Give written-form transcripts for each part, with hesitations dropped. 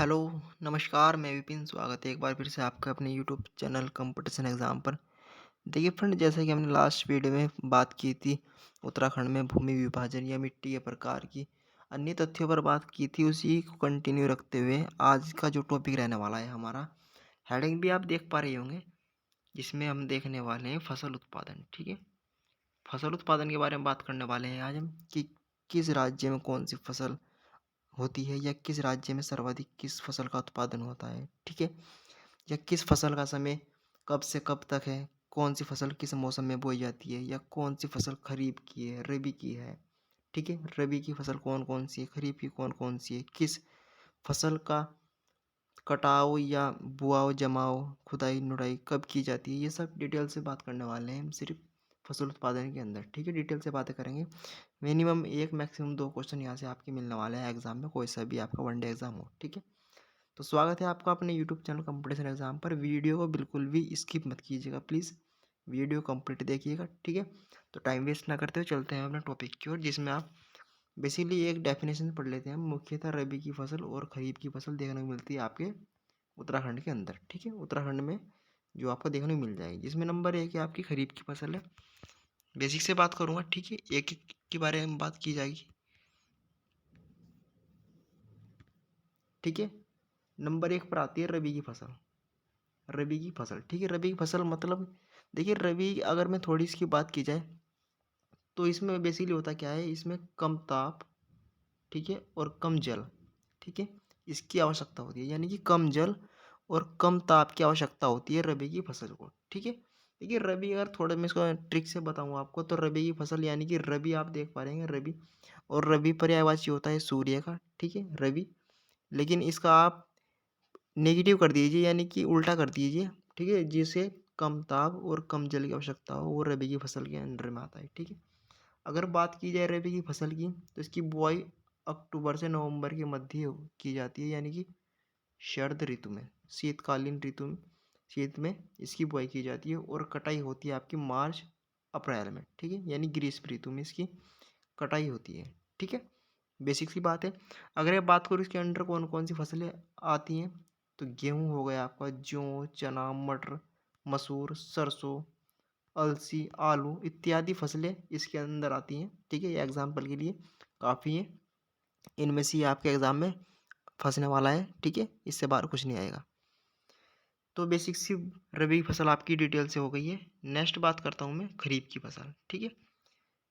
Hello, नमस्कार, मैं विपिन, स्वागत है एक बार फिर से आपका अपने यूट्यूब चैनल कॉम्पिटिशन एग्ज़ाम पर। देखिए फ्रेंड, जैसा कि हमने लास्ट वीडियो में बात की थी, उत्तराखंड में भूमि विभाजन या मिट्टी के प्रकार की अन्य तथ्यों पर बात की थी, उसी को कंटिन्यू रखते हुए आज का जो टॉपिक रहने वाला है हमारा, हेडिंग भी आप देख पा रहे होंगे, जिसमें हम देखने वाले हैं फसल उत्पादन, ठीक है? फसल उत्पादन के बारे में बात करने वाले हैं आज हम कि किस राज्य में कौन-सी फसल होती है या किस राज्य में सर्वाधिक किस फसल का उत्पादन होता है, ठीक है? या किस फसल का समय कब से कब तक है, कौन सी फसल किस मौसम में बोई जाती है या कौन सी फसल खरीफ की है, रबी की है, ठीक है? रबी की फसल कौन कौन सी है, खरीफ की कौन कौन सी है, किस फसल का कटाव या बुआई जमाव खुदाई निराई कब की जाती है, ये सब डिटेल से बात करने वाले हैं हम सिर्फ फसल उत्पादन के अंदर, ठीक है? डिटेल से बातें करेंगे। मिनिमम एक मैक्सिमम दो क्वेश्चन यहाँ से आपके मिलने वाले हैं एग्जाम में, कोई सा भी आपका वनडे एग्जाम हो, ठीक है? तो स्वागत है आपका अपने यूट्यूब चैनल कंपटीशन एग्जाम पर। वीडियो को बिल्कुल भी स्किप मत कीजिएगा प्लीज़, वीडियो कंप्लीट देखिएगा, ठीक है? तो टाइम वेस्ट ना करते हुए चलते हैं अपने टॉपिक की ओर, जिसमें आप बेसिकली एक डेफिनेशन पढ़ लेते हैं। मुख्यतः रबी की फसल और खरीफ की फसल देखने को मिलती है आपके उत्तराखंड के अंदर, ठीक है? उत्तराखंड में जो आपको देखने को मिल जाएगी, जिसमें नंबर एक है आपकी खरीफ की फसल है। बेसिक से बात करूँगा, ठीक है? एक एक के बारे में बात की जाएगी, ठीक है? नंबर एक पर आती है रबी की फसल। रबी की फसल, ठीक है? रबी की फसल मतलब देखिए, रबी अगर मैं थोड़ी इसकी बात की जाए तो इसमें बेसिकली होता क्या है, इसमें कम ताप, ठीक है, और कम जल, ठीक है, इसकी आवश्यकता होती है, यानी कि कम जल और कम ताप की आवश्यकता होती है रबी की फसल को, ठीक है? देखिए रबी, अगर थोड़ा मैं इसको ट्रिक से बताऊँ आपको, तो रबी की फसल यानी कि रबी आप देख पा रहे हैं रबी, और रबी पर्यायवाची होता है सूर्य का, ठीक है? रबी, लेकिन इसका आप नेगेटिव कर दीजिए, यानी कि उल्टा कर दीजिए, ठीक है? जिसे कम ताप और कम जल की आवश्यकता हो, वो रबी की फसल के अंडर में आता है, ठीक है? अगर बात की जाए रबी की फसल की, तो इसकी बुआई अक्टूबर से नवंबर के मध्य की जाती है, यानी कि शरद ऋतु में, शीतकालीन ऋतु में, शीत में इसकी बुआई की जाती है, और कटाई होती है आपकी मार्च अप्रैल में, ठीक है? यानी ग्रीष्म ऋतु में इसकी कटाई होती है, ठीक है? बेसिक सी बात है। अगर मैं बात करूँ इसके अंडर कौन कौन सी फसलें आती हैं, तो गेहूँ हो गया आपका, जौ, चना, मटर, मसूर, सरसों, अलसी, आलू इत्यादि फसलें इसके अंदर आती हैं, ठीक है? ये एग्जाम्पल के लिए काफ़ी हैं, इनमें से ये आपके एग्जाम में फंसने वाला है, ठीक है? इससे बाहर कुछ नहीं आएगा। तो बेसिक सी रबी की फसल आपकी डिटेल से हो गई है। नेक्स्ट बात करता हूँ मैं खरीफ की फसल, ठीक है?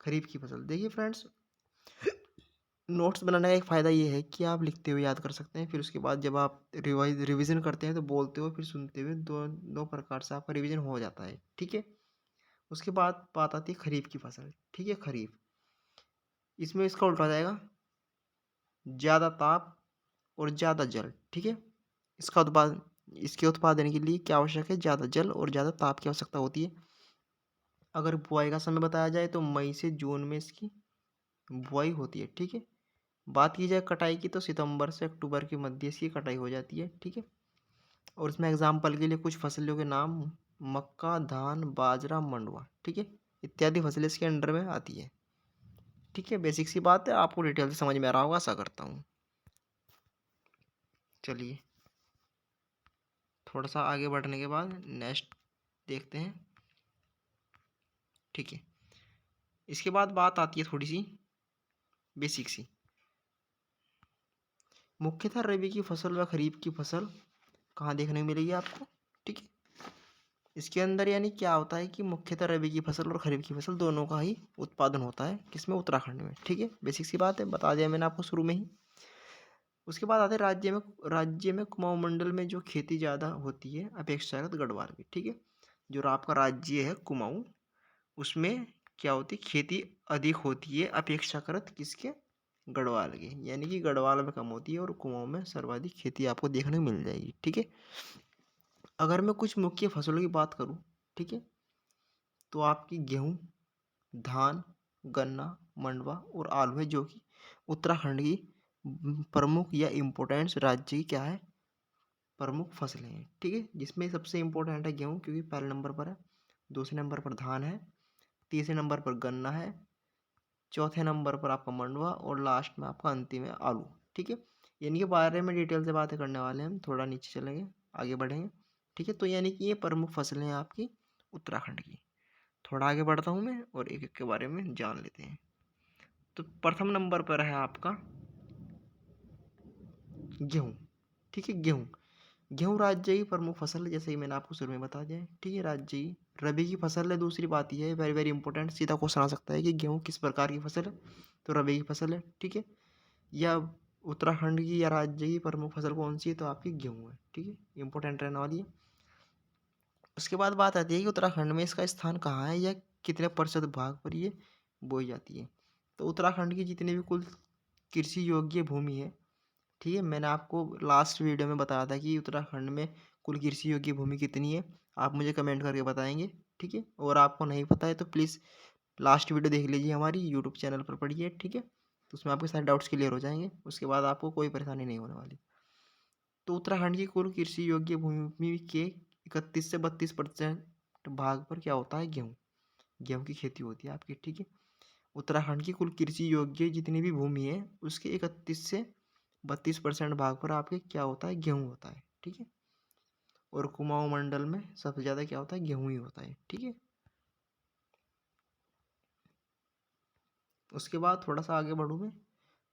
खरीफ की फसल देखिए फ्रेंड्स, नोट्स बनाने का एक फ़ायदा ये है कि आप लिखते हुए याद कर सकते हैं, फिर उसके बाद जब आप रिवीजन करते हैं तो बोलते हुए फिर सुनते हुए दो दो प्रकार से आपका रिवीजन हो जाता है, ठीक है? उसके बाद बात आती है खरीफ की फसल, ठीक है? खरीफ, इसमें इसका उल्टा हो जाएगा, ज़्यादा ताप और ज़्यादा जल, ठीक है? इसका उत्पादन, इसके उत्पादन के लिए क्या आवश्यक है, ज़्यादा जल और ज़्यादा ताप की आवश्यकता होती है। अगर बुआई का समय बताया जाए तो मई से जून में इसकी बुआई होती है, ठीक है? बात की जाए कटाई की, तो सितंबर से अक्टूबर के मध्य इसकी कटाई हो जाती है, ठीक है? और इसमें एग्जाम्पल के लिए कुछ फसलों के नाम, मक्का, धान, बाजरा, मंडुआ, ठीक है, इत्यादि फसलें इसके अंडर में आती है, ठीक है? बेसिक सी बात है, आपको डिटेल से समझ में आ रहा होगा, आशा करता हूँ। चलिए, थोड़ा सा आगे बढ़ने के बाद नेक्स्ट देखते हैं, ठीक है? इसके बाद बात आती है थोड़ी सी बेसिक सी, मुख्यतः रबी की फसल व खरीफ की फसल कहाँ देखने को मिलेगी आपको, ठीक है? इसके अंदर यानी क्या होता है कि मुख्यतः रबी की फसल और खरीफ की फसल दोनों का ही उत्पादन होता है, किसमें, उत्तराखंड में, ठीक है? बेसिक सी बात है, बता दिया मैंने आपको शुरू में ही। उसके बाद आते हैं राज्य में कुमाऊं मंडल में जो खेती ज़्यादा होती है अपेक्षाकृत गढ़वाल की, ठीक है? जो आपका राज्य है कुमाऊं, उसमें क्या होती है, खेती अधिक होती है अपेक्षाकृत किसके, गढ़वाल की, यानी कि गढ़वाल में कम होती है और कुमाऊं में सर्वाधिक खेती आपको देखने को मिल जाएगी, ठीक है? अगर मैं कुछ मुख्य फसलों की बात करूं, ठीक है, तो आपकी गेहूं, धान, गन्ना, मंडुवा और आलू है, जो कि उत्तराखंड की प्रमुख या इम्पोर्टेंट राज्य की क्या है, प्रमुख फसलें हैं, ठीक है? जिसमें सबसे इम्पोर्टेंट है गेहूं, क्योंकि पहले नंबर पर है, दूसरे नंबर पर धान है, तीसरे नंबर पर गन्ना है, चौथे नंबर पर आपका मंडुवा और लास्ट में आपका अंतिम है आलू, ठीक है? इनके बारे में डिटेल से बातें करने वाले हैं हम। थोड़ा नीचे चलेंगे, आगे बढ़ेंगे, ठीक है। तो यानी कि ये प्रमुख फसलें हैं आपकी उत्तराखंड की। थोड़ा आगे बढ़ता हूँ मैं और एक एक के बारे में जान लेते हैं। तो प्रथम नंबर पर है आपका गेहूँ, ठीक है। गेहूँ, गेहूँ राज्य की प्रमुख फसल है, जैसे कि मैंने आपको शुरू में बता दिया है, ठीक है। राज्य की रबी की फसल है। दूसरी बात यह है, वेरी वेरी इंपॉर्टेंट, सीधा क्वेश्चन आ सकता है कि गेहूँ किस प्रकार की फसल है, तो रबी की फसल है, ठीक है। या उत्तराखंड की या राज्य की प्रमुख फसल कौन सी है, तो आपकी गेहूँ है, ठीक है। इंपॉर्टेंट रहने वाली है। उसके बाद बात आती है कि उत्तराखंड में इसका स्थान कहाँ है या कितने प्रतिशत भाग पर ये बोई जाती है। तो उत्तराखंड की जितनी भी कुल कृषि योग्य भूमि है, ठीक है, मैंने आपको लास्ट वीडियो में बताया था कि उत्तराखंड में कुल कृषि योग्य भूमि कितनी है। आप मुझे कमेंट करके बताएंगे, ठीक है। और आपको नहीं पता है तो प्लीज़ लास्ट वीडियो देख लीजिए, हमारी यूट्यूब चैनल पर पढ़िए, ठीक है। तो उसमें आपके सारे डाउट्स क्लियर हो जाएंगे, उसके बाद आपको कोई परेशानी नहीं होने वाली। तो उत्तराखंड की कुल कृषि योग्य भूमि के 31 से 32% भाग पर क्या होता है, गेहूँ। गेहूँ की खेती होती है आपकी, ठीक है। उत्तराखंड की कुल कृषि योग्य जितनी भी भूमि है उसके 31 से 32% भाग पर आपके क्या होता है, गेहूँ होता है, ठीक है। और कुमाऊं मंडल में सबसे ज़्यादा क्या होता है, गेहूँ ही होता है, ठीक है। उसके बाद थोड़ा सा आगे बढ़ूँ मैं,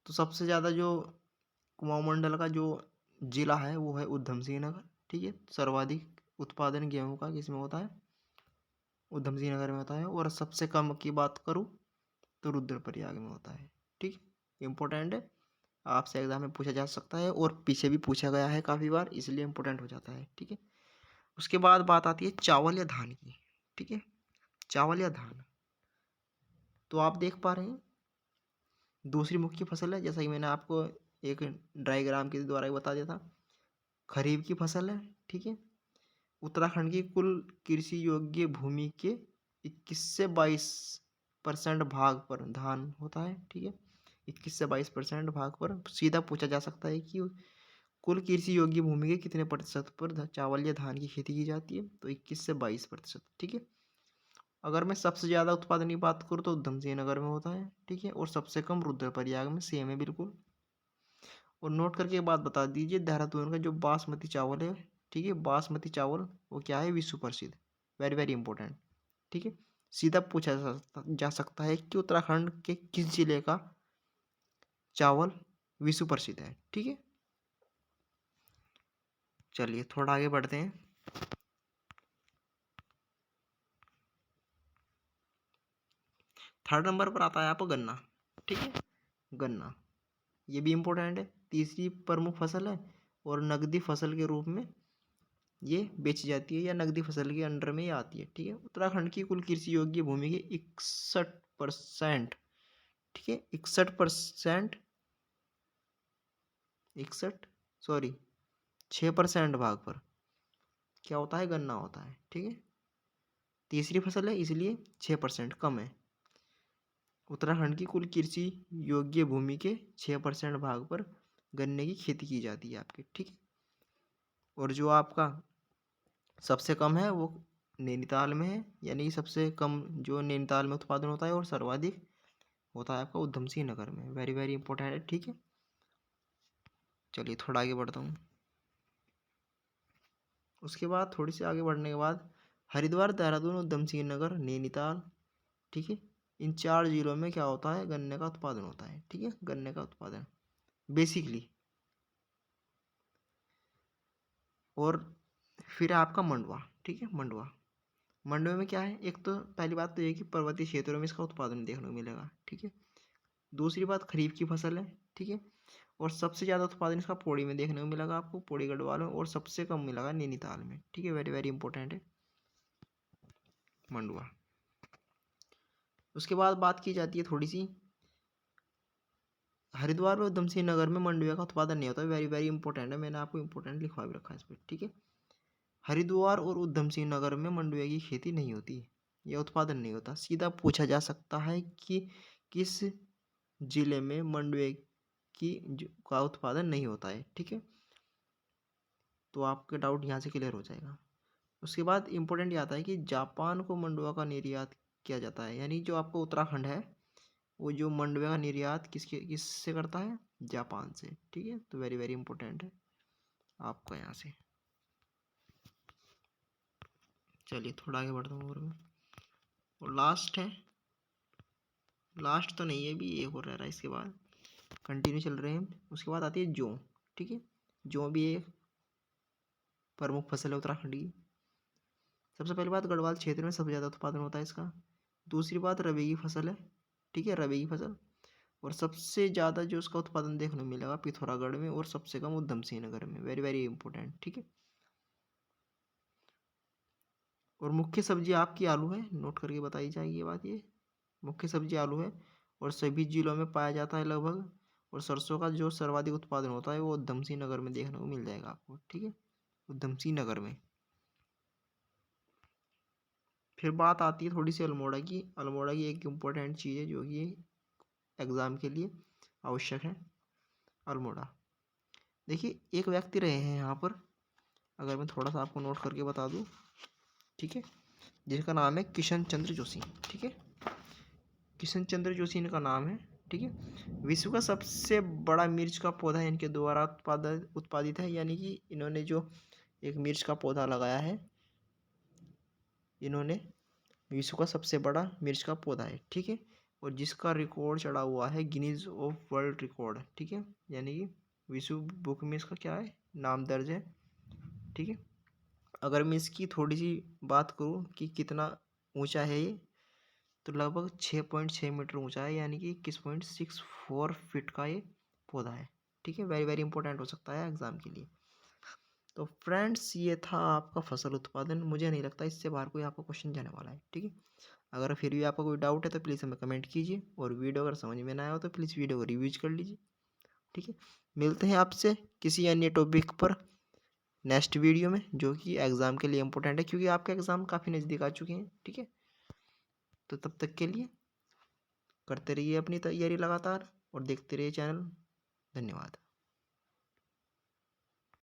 तो सबसे ज़्यादा जो कुमाऊं मंडल का जो जिला है वो है उधम सिंह नगर, ठीक है। सर्वाधिक उत्पादन गेहूं का किसमें होता है, उधम सिंह नगर में होता है। और सबसे कम की बात करूँ तो रुद्रप्रयाग में होता है, ठीक है। इंपॉर्टेंट है, आपसे एग्जाम में पूछा जा सकता है और पीछे भी पूछा गया है काफ़ी बार, इसलिए इंपॉर्टेंट हो जाता है, ठीक है। उसके बाद बात आती है चावल या धान की, ठीक है। चावल या धान, तो आप देख पा रहे हैं दूसरी मुख्य फसल है, जैसा कि मैंने आपको एक डायग्राम के द्वारा ही बता दिया था। खरीफ की फसल है, ठीक है। उत्तराखंड की कुल कृषि योग्य भूमि के 21 से 22% भाग पर धान होता है, ठीक है। 21 से 22% भाग पर सीधा पूछा जा सकता है कि कुल कृषि योग्य भूमि के कितने प्रतिशत पर चावल या धान की खेती की जाती है, तो 21 से 22%, ठीक है। अगर मैं सबसे ज़्यादा उत्पादन की बात करूँ तो उधम सिंह नगर में होता है, ठीक है। और सबसे कम रुद्रप्रयाग में, सेम है बिल्कुल। और नोट करके एक बात बता दीजिए, देहरादून का जो बासमती चावल है, ठीक है, बासमती चावल वो क्या है, विश्व प्रसिद्ध, वेरी वेरी इंपॉर्टेंट, ठीक है। सीधा पूछा जा सकता है कि उत्तराखंड के किस जिले का चावल विश्व प्रसिद्ध है, ठीक है। चलिए थोड़ा आगे बढ़ते हैं। थर्ड नंबर पर आता है आपको गन्ना, ठीक है। गन्ना, ये भी इम्पोर्टेंट है, तीसरी प्रमुख फसल है और नकदी फसल के रूप में ये बेची जाती है या नकदी फसल के अंडर में ये आती है, ठीक है। उत्तराखंड की कुल कृषि योग्य भूमि के 61%, ठीक है, 61%, 61 सॉरी 6% भाग पर क्या होता है, गन्ना होता है, ठीक है। तीसरी फसल है इसलिए 6% कम है। उत्तराखंड की कुल कृषि योग्य भूमि के 6% भाग पर गन्ने की खेती की जाती है आपकी, ठीक है। और जो आपका सबसे कम है वो नैनीताल में है, यानी कि सबसे कम जो नैनीताल में उत्पादन होता है और सर्वाधिक होता है आपका उधम सिंह नगर में, वेरी वेरी इंपॉर्टेंट है, ठीक है। चलिए थोड़ा आगे बढ़ता हूँ। उसके बाद थोड़ी सी आगे बढ़ने के बाद हरिद्वार, देहरादून, उधम सिंह नगर, नैनीताल, ठीक है, इन 4 जिलों में क्या होता है, गन्ने का उत्पादन होता है, ठीक है, गन्ने का उत्पादन बेसिकली। और फिर आपका मंडवा, ठीक है। मंडवा, मंडवे में क्या है, एक तो पहली बात तो ये कि पर्वतीय क्षेत्रों में इसका उत्पादन देखने को मिलेगा, ठीक है। दूसरी बात खरीफ की फसल है, ठीक है। और सबसे ज़्यादा उत्पादन इसका पौड़ी में देखने को मिलेगा आपको, पौड़ी गढ़वाल में। और सबसे कम मिलेगा नैनीताल में, ठीक है, वेरी वेरी इंपॉर्टेंट है मंडुआ। उसके बाद बात की जाती है थोड़ी सी हरिद्वार और उधम सिंह नगर में मंडुआ का उत्पादन नहीं होता, वेरी वेरी इंपॉर्टेंट है, मैंने आपको इंपॉर्टेंट लिखवा भी रखा है इस पर, ठीक है। हरिद्वार और उधम सिंह नगर में मंडुआ की खेती नहीं होती, यह उत्पादन नहीं होता। सीधा पूछा जा सकता है कि किस जिले में मंडुए का उत्पादन नहीं होता है, ठीक है। तो आपके डाउट यहाँ से क्लियर हो जाएगा। उसके बाद इम्पोर्टेंट ये आता है कि जापान को मंडुआ का निर्यात किया जाता है, यानी जो आपका उत्तराखंड है वो जो मंडवे का निर्यात किससे करता है? जापान से। ठीक है, तो वेरी वेरी इंपॉर्टेंट है आपका यहाँ से। चलिए थोड़ा आगे बढ़ता हूँ और मैं, और लास्ट है, लास्ट तो नहीं है अभी, एक और रह रहा है इसके बाद, कंटिन्यू चल रहे हैं। उसके बाद आती है जौ। ठीक है, जौ भी एक प्रमुख फसल है उत्तराखंड की। सबसे पहली बात, गढ़वाल क्षेत्र में सबसे ज़्यादा उत्पादन होता है इसका। दूसरी बात, रबी की फसल है। ठीक है, रबी की फसल। और सबसे ज़्यादा जो उसका उत्पादन देखने को मिलेगा पिथौरागढ़ में, और सबसे कम उधम सिंह नगर में। Very very important. ठीक है, और मुख्य सब्जी आपकी आलू है, नोट करके बताई जाएगी ये बात। ये मुख्य सब्जी आलू है और सभी जिलों में पाया जाता है लगभग। और सरसों का जो सर्वाधिक उत्पादन होता है वो उधम सिंह नगर में देखने को मिल जाएगा आपको। ठीक है, उधम सिंह नगर में। फिर बात आती है थोड़ी सी अल्मोड़ा की। अल्मोड़ा की एक इम्पोर्टेंट चीज़ है जो कि एग्ज़ाम के लिए आवश्यक है। अल्मोड़ा, देखिए एक व्यक्ति रहे हैं यहाँ पर, अगर मैं थोड़ा सा आपको नोट करके बता दूँ। ठीक है, जिनका नाम है किशन चंद्र जोशी। ठीक है, किशन चंद्र जोशी इनका नाम है। ठीक है, विश्व का सबसे बड़ा मिर्च का पौधा इनके द्वारा उत्पादित है, यानी कि इन्होंने जो एक मिर्च का पौधा लगाया है, इन्होंने विश्व का सबसे बड़ा मिर्च का पौधा है। ठीक है, और जिसका रिकॉर्ड चढ़ा हुआ है गिनीज ऑफ वर्ल्ड रिकॉर्ड। ठीक है, यानी कि विश्व बुक में इसका क्या है, नाम दर्ज है। ठीक है, अगर मैं इसकी थोड़ी सी बात करूँ कि कितना ऊंचा है ये, तो लगभग 6.6 मीटर ऊंचा है, यानी कि 21.64 फीट का ये पौधा है। ठीक है, वेरी वेरी इंपॉर्टेंट हो सकता है एग्जाम के लिए। तो फ्रेंड्स, ये था आपका फसल उत्पादन। मुझे नहीं लगता इससे बाहर कोई आपका क्वेश्चन जाने वाला है। ठीक है, अगर फिर भी आपका कोई डाउट है तो प्लीज़ हमें कमेंट कीजिए, और वीडियो अगर समझ में ना आया हो तो प्लीज़ वीडियो को रिव्यूज कर लीजिए। ठीक है, मिलते हैं आपसे किसी अन्य टॉपिक पर नेक्स्ट वीडियो में, जो कि एग्ज़ाम के लिए इंपॉर्टेंट है, क्योंकि आपके एग्ज़ाम काफ़ी नज़दीक आ चुके हैं। ठीक है, तो तब तक के लिए करते रहिए अपनी तैयारी लगातार, और देखते रहिए चैनल। धन्यवाद।